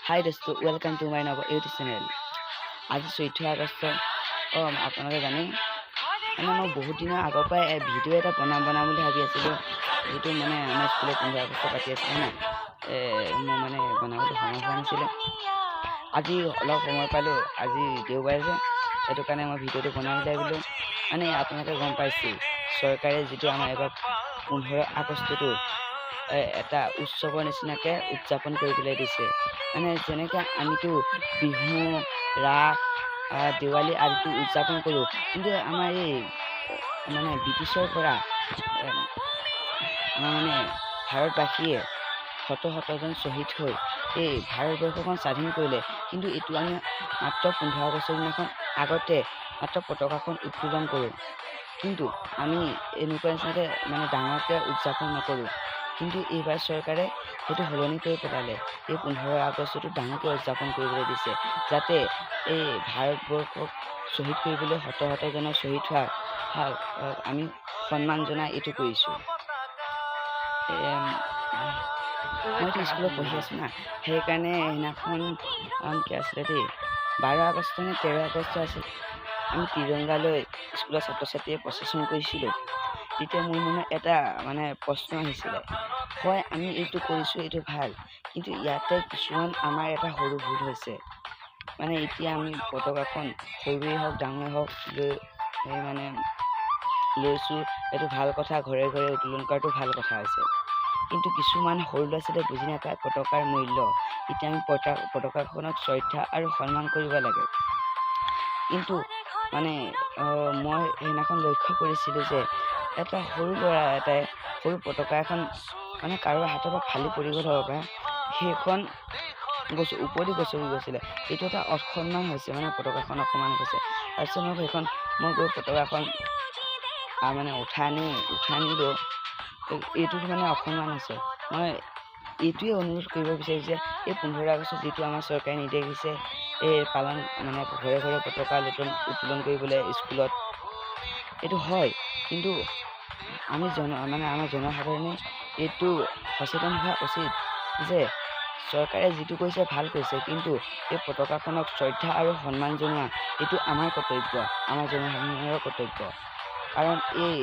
Hi dosto, welcome to my Naba YouTube channel. আজি 14 আগষ্ট আপোনালোকে জানে মানে মই বহুত দিনৰ আগৰ পৰাই ভিডিঅ' এটা বনাম বুলি ভাবি আছিলোঁ যেটো মানে আমাৰ স্কুলত 15 আগষ্ট পাতি আছিল না মই মানে বনাবলৈ সময় হোৱা নাছিল আজি অলপ সময় পালো আজি দেওবাৰ যে সেইটো কাৰণে মই ভিডিঅ'টো বনাবলৈ ভাবিলো মানে আপোনালোকে গম পাইছে চৰকাৰে যেটো আমাৰ এবাৰ 15 আগষ্টটো এটা উৎসৱৰ নিচিনাকে উদযাপন কৰিবলৈ দিছে মানে যেনেকৈ আমিতো বিহু ৰাস দেৱালী আদিটো উদযাপন কৰোঁ কিন্তু আমাৰ এই মানে ব্ৰিটিছৰ পৰা আমাৰ মানে ভাৰতবাসীয়ে শতজন শ্বহীদ হৈ এই ভাৰতবৰ্ষখন স্বাধীন কৰিলে কিন্তু এইটো আমি মাত্ৰ 15 আগষ্টৰ দিনাখন আগতে মাত্ৰ পতাকাখন উত্তোলন কৰোঁ কিন্তু আমি এনেকুৱা নিচিনাকৈ মানে ডাঙৰকৈ উদযাপন নকৰোঁ কিন্তু এইবাৰ চৰকাৰে সেইটো সলনি কৰি পেলালে এই 15 আগষ্টটো ডাঙৰকৈ উদযাপন কৰিবলৈ দিছে যাতে এই ভাৰতবৰ্ষক শ্বহীদ কৰিবলৈ শতজনৰ শ্বহীদ হোৱা আমি সন্মান জনাই এইটো কৰিছোঁ মইতো স্কুলত পঢ়ি আছোঁ না সেইকাৰণে সেইদিনাখন কি আছিলে দেই 12 আগষ্ট নে 13 আগষ্ট আছিল আমি তিৰংগা লৈ স্কুলৰ ছাত্ৰ ছাত্ৰীয়ে প্ৰচেছন কৰিছিলোঁ তেতিয়া মোৰ মনত এটা মানে প্ৰশ্ন আহিছিলে হয় আমি এইটো কৰিছোঁ এইটো ভাল কিন্তু ইয়াতে কিছুমান আমাৰ এটা সৰু ভুল হৈছে মানে এতিয়া আমি পতাকাখন সৰুৱে হওক ডাঙৰে হওক লৈ মানে লৈছোঁ এইটো ভাল কথা ঘৰে ঘৰে উত্তোলন কৰাটো ভাল কথা হৈছে কিন্তু কিছুমান সৰু ল'ৰা ছোৱালীয়ে বুজি নাপায় পতাকাৰ মূল্য এতিয়া আমি পতাকাখনক শ্ৰদ্ধা আৰু সন্মান কৰিব লাগে কিন্তু মানে মই সেইদিনাখন লক্ষ্য কৰিছিলোঁ যে এটা সৰু ল'ৰা এটাই সৰু পতাকা এখন মানে কাৰোবাৰ হাতৰ পৰা ফালি পৰি গ'ল হ'ব পাৰে সেইখন ওপৰি গছকি গৈছিলে এইটো এটা অসন্মান হৈছে মানে পতাকাখন অসন্মান হৈছে তাৰপিছত মই গৈ পতাকাখন মানে উঠাই আনিলোঁ এইটোত মানে অসন্মান হৈছে মই এইটোৱে অনুৰোধ কৰিব বিচাৰিছোঁ যে এই 15 আগষ্টত যিটো আমাৰ চৰকাৰে নিৰ্দেশ দিছে এই পালন মানে ঘৰে ঘৰে পতাকা উত্তোলন কৰিবলৈ স্কুলত এইটো হয় কিন্তু আমি মানে আমাৰ জনসাধাৰণে এইটো সচেতন হোৱা উচিত যে চৰকাৰে যিটো কৰিছে ভাল কৰিছে কিন্তু এই পতাকাখনক শ্ৰদ্ধা আৰু সন্মান জনোৱা এইটো আমাৰ কৰ্তব্য আমাৰ জনসাধাৰণৰ কৰ্তব্য কাৰণ এই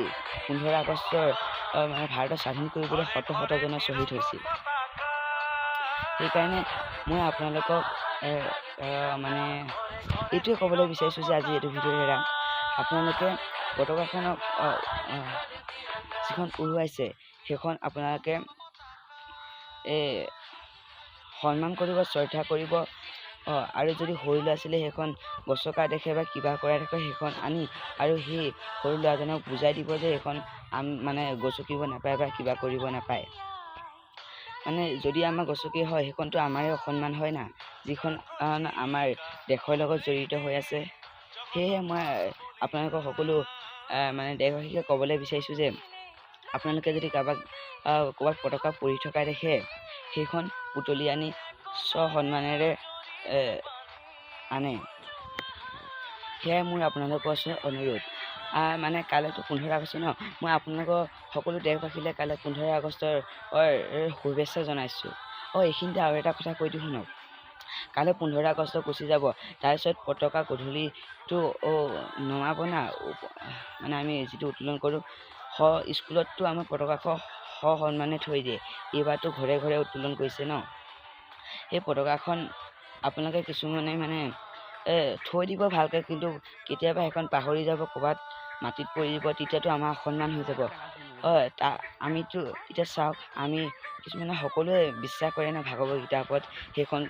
15 আগষ্টৰ মানে ভাৰতক স্বাধীন কৰিবলৈ শতজনৰ শ্বহীদ হৈছিল সেইকাৰণে মই আপোনালোকক মানে এইটোৱে ক'বলৈ বিচাৰিছোঁ যে আজি এইটো ভিডিঅ'ৰ দ্বাৰা আপোনালোকে পতাকাখনক যিখন উৰুৱাইছে সেইখন আপোনালোকে সন্মান কৰিব শ্ৰদ্ধা কৰিব আৰু যদি সৰু ল'ৰা ছোৱালীয়ে সেইখন গছকা দেখে বা কিবা কৰা দেখে সেইখন আনি আৰু সেই সৰু ল'ৰাজনক বুজাই দিব যে সেইখন মানে গছকিব নাপায় বা কিবা কৰিব নাপায় মানে যদি আমাৰ গছকি হয় সেইখনতো আমাৰে অসন্মান হয় না যিখন আমাৰ দেশৰ লগত জড়িত হৈ আছে সেয়েহে মই আপোনালোকক সকলো মানে দেশবাসীকে ক'বলৈ বিচাৰিছোঁ যে আপোনালোকে যদি ক'ৰবাত পতাকা পৰি থকা দেখে সেইখন বুটলি আনি সন্মানেৰে আনে সেয়াই মোৰ আপোনালোকৰ ওচৰত অনুৰোধ মানে কাইলৈতো 15 আগষ্ট ন মই আপোনালোকৰ সকলো দেশবাসীলৈ কাইলৈ 15 আগষ্টৰ শুভেচ্ছা জনাইছোঁ এইখিনিতে আৰু এটা কথা কৈ দিওঁ শুনক কাইলৈ 15 আগষ্ট গুচি যাব তাৰপিছত পতাকা গধূলিটো নমাব না মানে আমি যিটো উত্তোলন কৰোঁ স্কুলততো আমাৰ পতাকাখন সন্মানে থৈ দিয়ে এইবাৰতো ঘৰে ঘৰে উত্তোলন কৰিছে ন সেই পতাকাখন আপোনালোকে কিছুমানে মানে থৈ দিব ভালকৈ কিন্তু কেতিয়াবা সেইখন পাহৰি যাব ক'ৰবাত মাটিত পৰি দিব তেতিয়াতো আমাৰ অসন্মান হৈ যাব আমিতো এতিয়া চাওক আমি কিছুমানে সকলোৱে বিশ্বাস কৰে না ভাগৱত গীতাৰ ওপৰত সেইখন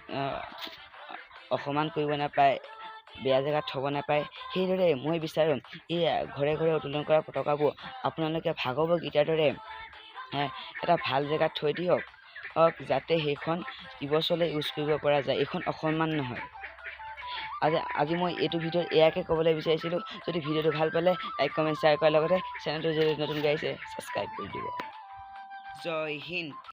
অসন্মান কৰিব নাপায় বেয়া জেগাত থ'ব নাপায় সেইদৰে মই বিচাৰোঁ এই ঘৰে ঘৰে উত্তোলন কৰা পতাকাবোৰ আপোনালোকে ভাগৱত গীতাৰ দৰে এটা ভাল জেগাত থৈ দিয়ক যাতে সেইখন দিৱসলৈ ইউজ কৰিব পৰা যায় এইখন অসন্মান নহয় আজি মই এইটো ভিডিঅ'ত এয়াকে ক'বলৈ বিচাৰিছিলোঁ যদি ভিডিঅ'টো ভাল পালে লাইক কমেণ্ট শ্বেয়াৰ কৰাৰ লগতে চেনেলটো যদি নতুনকৈ আহিছে ছাবস্ক্ৰাইব কৰি দিব জয় হিন্দ।